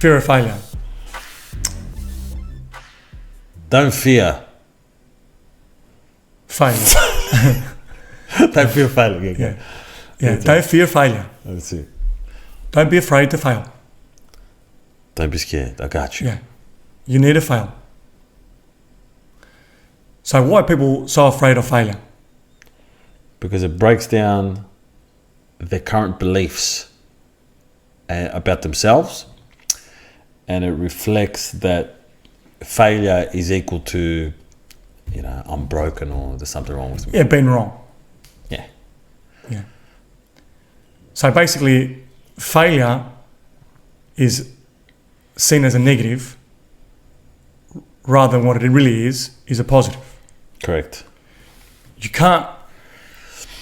Fear of failure. Don't fear. Failure. Don't fear failure. Yeah. Yeah. Don't fear failure. That's it. Don't be afraid to fail. Don't be scared. I got you. Yeah. You need to fail. So why are people so afraid of failure? Because it breaks down their current beliefs about themselves, and it reflects that failure is equal to, I'm broken or there's something wrong with me. Yeah, being wrong. Yeah. Yeah. So basically, failure is seen as a negative rather than what it really is a positive. Correct. You can't,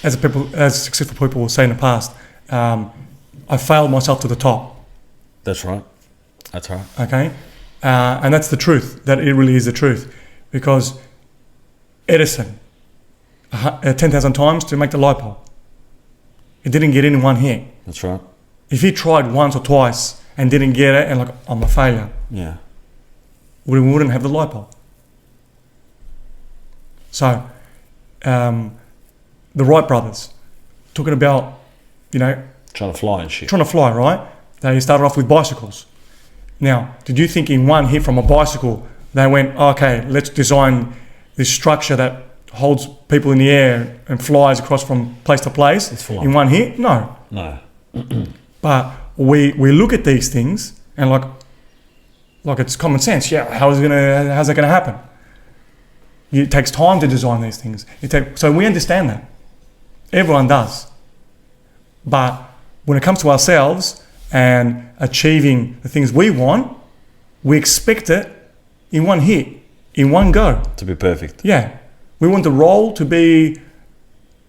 as successful people will say in the past, I failed myself to the top. That's right. That's right. Okay? And that's the truth. That it really is the truth. Because Edison, 10,000 times to make the light bulb. It didn't get in one hit. That's right. If he tried once or twice and didn't get it and like, I'm a failure, Yeah. we wouldn't have the light bulb. So, the Wright brothers, talking about, Trying to fly and shit. trying to fly, right? They started off with bicycles. Now, did you think in one hit from a bicycle, they went, okay, let's design this structure that holds people in the air and flies across from place to place It's full on. in one hit? No. No. But we look at these things and like it's common sense. Yeah, how's that gonna happen? It takes time to design these things. So we understand that. Everyone does. But when it comes to ourselves and achieving the things we want, we expect it in one hit, in one go. To be perfect. Yeah. We want the role to be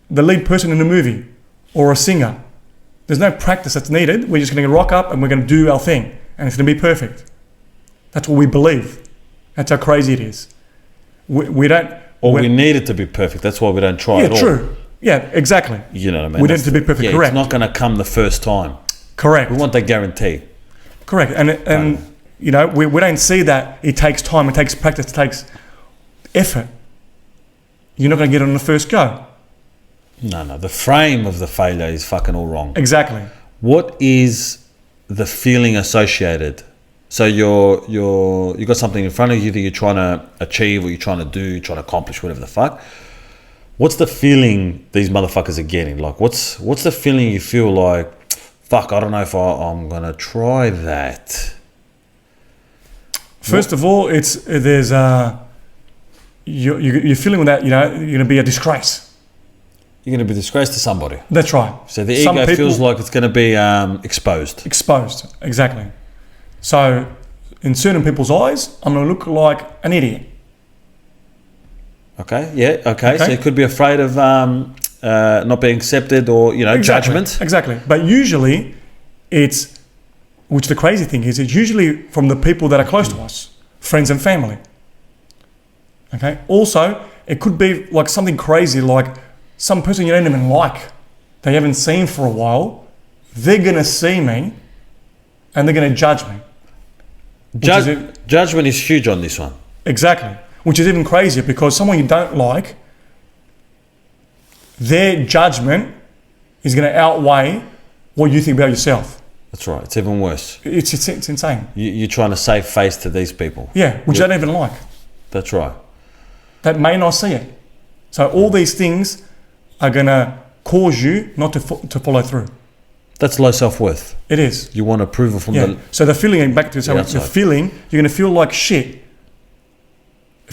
the lead person in a movie or a singer. There's no practice that's needed. We're just going to rock up and we're going to do our thing. And it's going to be perfect. That's what we believe. That's how crazy it is. We don't... Or we need it to be perfect. That's why we don't try at all. Yeah, true. Yeah, exactly. You know what I mean? We need it to be perfect, yeah, correct. It's not going to come the first time. Correct. We want that guarantee. Correct. And we don't see that it takes time, it takes practice, it takes effort. You're not going to get it on the first go. No. The frame of the failure is fucking all wrong. Exactly. What is the feeling associated? So you got something in front of you that you're trying to achieve or you're trying to do, you're trying to accomplish, whatever the fuck. What's the feeling these motherfuckers are getting? Like, what's the feeling you feel like, fuck, I don't know if I'm going to try that? First of all, you're feeling that, you're going to be a disgrace. You're going to be disgraced to somebody. That's right. So the ego feels like it's going to be exposed. Exposed, exactly. So in certain people's eyes, I'm going to look like an idiot. Okay, yeah, okay. So you could be afraid of not being accepted or, Exactly. judgment. Exactly. But usually which the crazy thing is, it's usually from the people that are close to us, friends and family. Okay. Also, it could be like something crazy, like some person you don't even like, they haven't seen for a while. They're going to see me and they're going to judge me. Judgment is huge on this one. Exactly. Which is even crazier because someone you don't like, their judgment is going to outweigh what you think about yourself. That's right. It's even worse. It's insane. You're trying to save face to these people. Yeah, which they don't even like. That's right. That may not see it. So all these things are going to cause you not to follow through. That's low self-worth. It is. You want approval from Yeah. So the feeling, back to the feeling, you're going to feel like shit.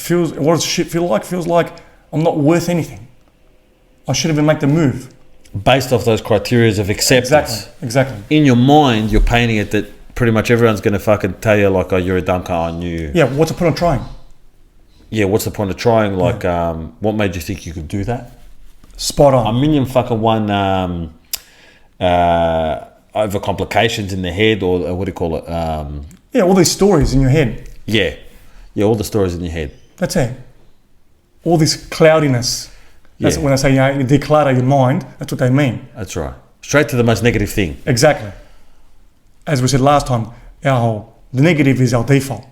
What does shit feel like? Feels like I'm not worth anything. I shouldn't even make the move. Based off those criteria of acceptance. Exactly. In your mind, you're painting it that pretty much everyone's going to fucking tell you like, oh, you're a dumb cunt and you... Yeah, what's the point of trying? Yeah, what's the point of trying? Like, what made you think you could do that? Spot on. A million fucking one over complications in the head or what do you call it? Yeah, all these stories in your head. Yeah, all the stories in your head. That's it. All this cloudiness. That's when I say you declutter your mind, that's what they mean. That's right. Straight to the most negative thing. Exactly. As we said last time, our the negative is our default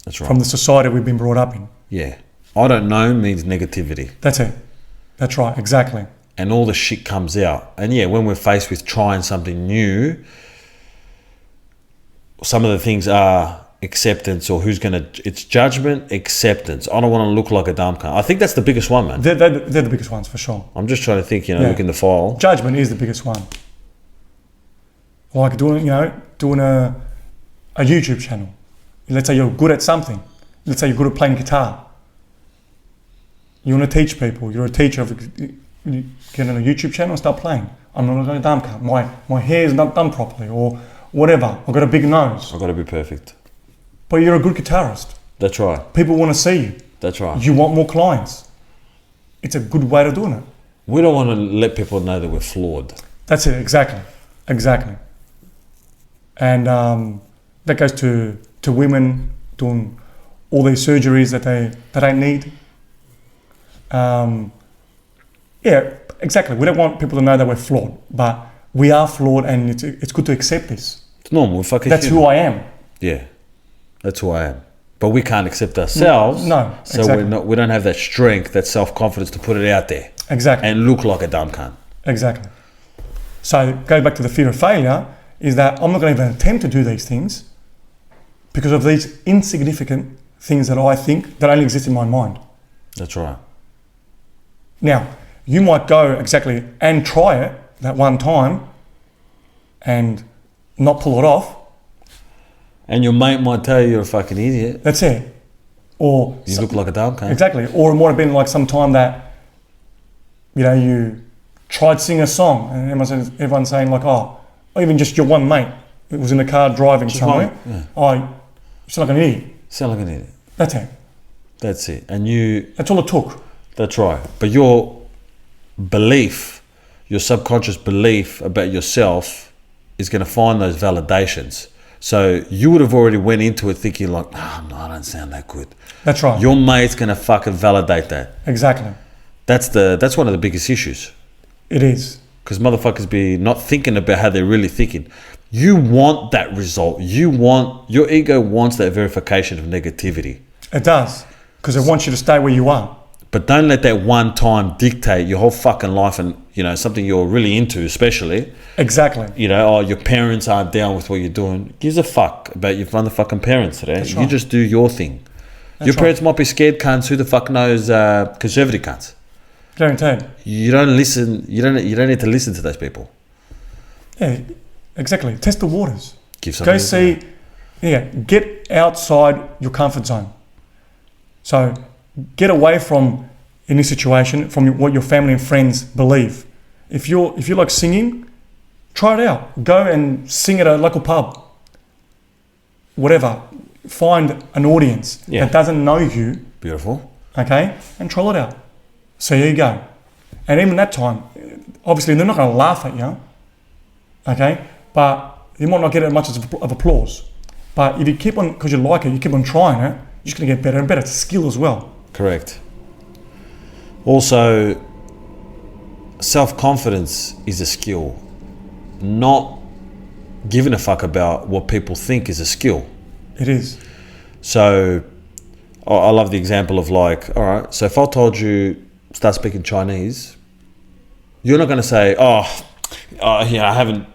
That's right. from the society we've been brought up in. Yeah. I don't know means negativity. That's it. That's right, exactly. And all the shit comes out. And yeah, when we're faced with trying something new, some of the things are acceptance or it's judgment, acceptance. I don't want to look like a dumb cunt. I think that's the biggest one, man. They're the biggest ones for sure. I'm just trying to think, Yeah. look in the file. Judgment is the biggest one. Like doing a YouTube channel. Let's say you're good at something. Let's say you're good at playing guitar. You want to teach people. You're a teacher. You get on a YouTube channel and start playing. I'm not a dumb cunt. My hair is not done properly or whatever. I've got a big nose. I've got to be perfect. But you're a good guitarist. That's right. People want to see you. That's right. You want more clients. It's a good way of doing it. We don't want to let people know that we're flawed. That's it. Exactly. And that goes to women doing all these surgeries that they need. Yeah, exactly. We don't want people to know that we're flawed, but we are flawed, and it's good to accept this. It's normal. We're fucking That's human. who I am. Yeah, that's who I am. But we can't accept ourselves. No, So exactly. we don't have that strength, that self-confidence to put it out there. Exactly. And look like a dumb cunt. Exactly. So go back to the fear of failure, is that I'm not going to even attempt to do these things because of these insignificant things that I think that only exist in my mind. That's right. Now, you might go exactly and try it that one time and not pull it off. And your mate might tell you you're a fucking idiot. That's it. Or You look like a dumb cunt. exactly. Or it might have been like some time that, you tried singing a song and everyone's saying like, oh, or even just your one mate who was in the car driving Just somewhere. one, yeah. Oh, you sound like an idiot. Sound like an idiot. That's it. That's it. And you... That's all it took. That's right. But your belief, your subconscious belief about yourself is going to find those validations. So you would have already went into it thinking like, oh, no, I don't sound that good. That's right. Your mate's going to fucking validate that. Exactly. That's one of the biggest issues. It is. Because motherfuckers be not thinking about how they're really thinking. You want that result. Your ego wants that verification of negativity. It does. Because it wants you to stay where you are. But don't let that one time dictate your whole fucking life and, something you're really into, especially. Exactly. Your parents aren't down with what you're doing. Gives a fuck about your motherfucking parents today. That's You right. just do your thing. That's Your parents right. might be scared cunts. Who the fuck knows conservative cunts? Guaranteed. You don't listen. You don't need to listen to those people. Yeah, exactly. Test the waters. Give something. Go see, get outside your comfort zone. So get away from any situation, from what your family and friends believe. If you like singing, try it out. Go and sing at a local pub. Whatever. Find an audience that doesn't know you, Beautiful. okay, and trial it out. So here you go. And even that time, obviously they're not going to laugh at you, okay, but you might not get as much of applause. But if you keep on, because you like it, you keep on trying it, you're just going to get better and better. It's a skill as well. Correct. Also, self-confidence is a skill. Not giving a fuck about what people think is a skill. It is. So, I love the example of like, all right, so if I told you start speaking Chinese, you're not going to say, I haven't.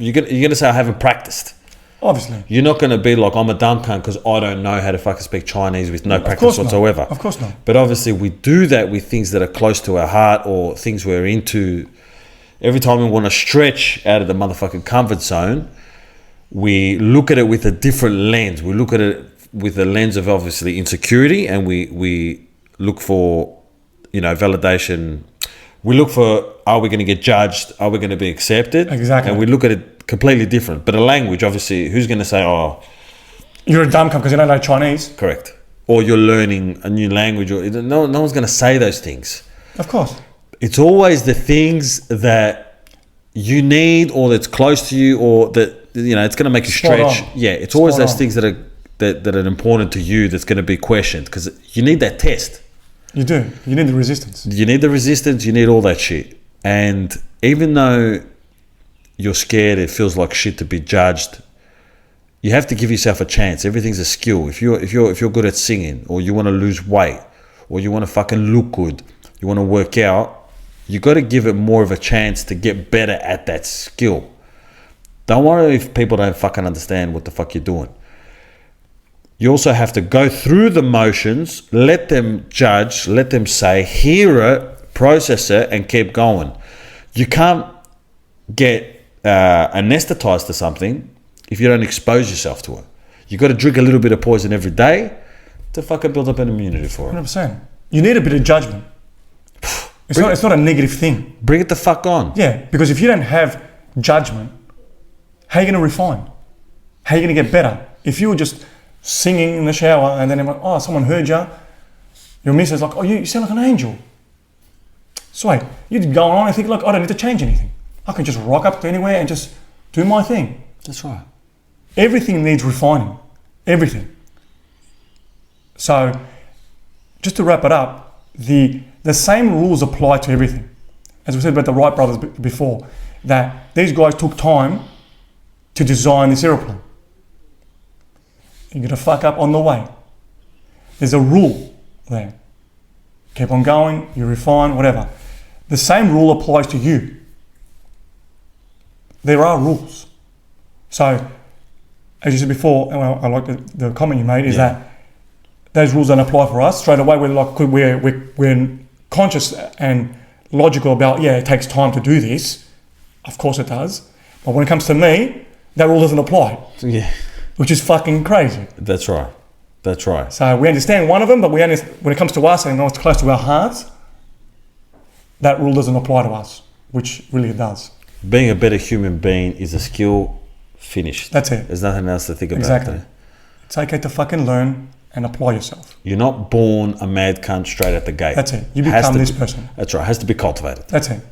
You're going to say I haven't practiced. Obviously. You're not going to be like, I'm a dumb cunt because I don't know how to fucking speak Chinese with no practice whatsoever. Of course not. But obviously we do that with things that are close to our heart or things we're into. Every time we want to stretch out of the motherfucking comfort zone, we look at it with a different lens. We look at it with a lens of obviously insecurity, and we look for, validation. We look for, are we going to get judged? Are we going to be accepted? Exactly. And we look at it completely different. But a language, obviously, who's going to say, oh, You're a dumb cunt because you don't know Chinese. correct. Or you're learning a new language. Or no one's going to say those things. Of course. It's always the things that you need or that's close to you or that, it's going to make you Spot stretch. on. Yeah, it's always Spot those on. things that are important to you that's going to be questioned because you need that test. You do. You need the resistance. You need the resistance. You need all that shit. And even though you're scared, it feels like shit to be judged, You have to give yourself a chance. Everything's a skill. If you're good at singing, or you want to lose weight, or you want to fucking look good, you want to work out, you got to give it more of a chance to get better at that skill. Don't worry if people don't fucking understand what the fuck you're doing. You also have to go through the motions, let them judge, let them say, hear it, process it, and keep going. You can't get anesthetized to something if you don't expose yourself to it. You got to drink a little bit of poison every day to fucking build up an immunity for it. 100%. You need a bit of judgment. It's not a negative thing. Bring it the fuck on. Yeah, because if you don't have judgment, how are you going to refine? How are you going to get better? If you were just singing in the shower and then I'm like, oh, someone heard you, your missus is like, oh, you sound like an angel. Sweet. You'd go on and think, look, I don't need to change anything. I can just rock up to anywhere and just do my thing. That's right. Everything needs refining. Everything. So, just to wrap it up, the same rules apply to everything. As we said about the Wright brothers before, that these guys took time to design this aeroplane. You're going to fuck up on the way. There's a rule there. Keep on going, you refine, whatever. The same rule applies to you. There are rules. So, as you said before, and I like the comment you made, is that those rules don't apply for us. Straight away, we're conscious and logical about, it takes time to do this. Of course it does. But when it comes to me, that rule doesn't apply. Yeah. Which is fucking crazy. That's right. That's right. So we understand one of them, but when it comes to us and it's close to our hearts, that rule doesn't apply to us, which really it does. Being a better human being is a skill finished. That's it. There's nothing else to think about. Exactly. It's okay to fucking learn and apply yourself. You're not born a mad cunt straight at the gate. That's it. You become this person. That's right. It has to be cultivated. That's it.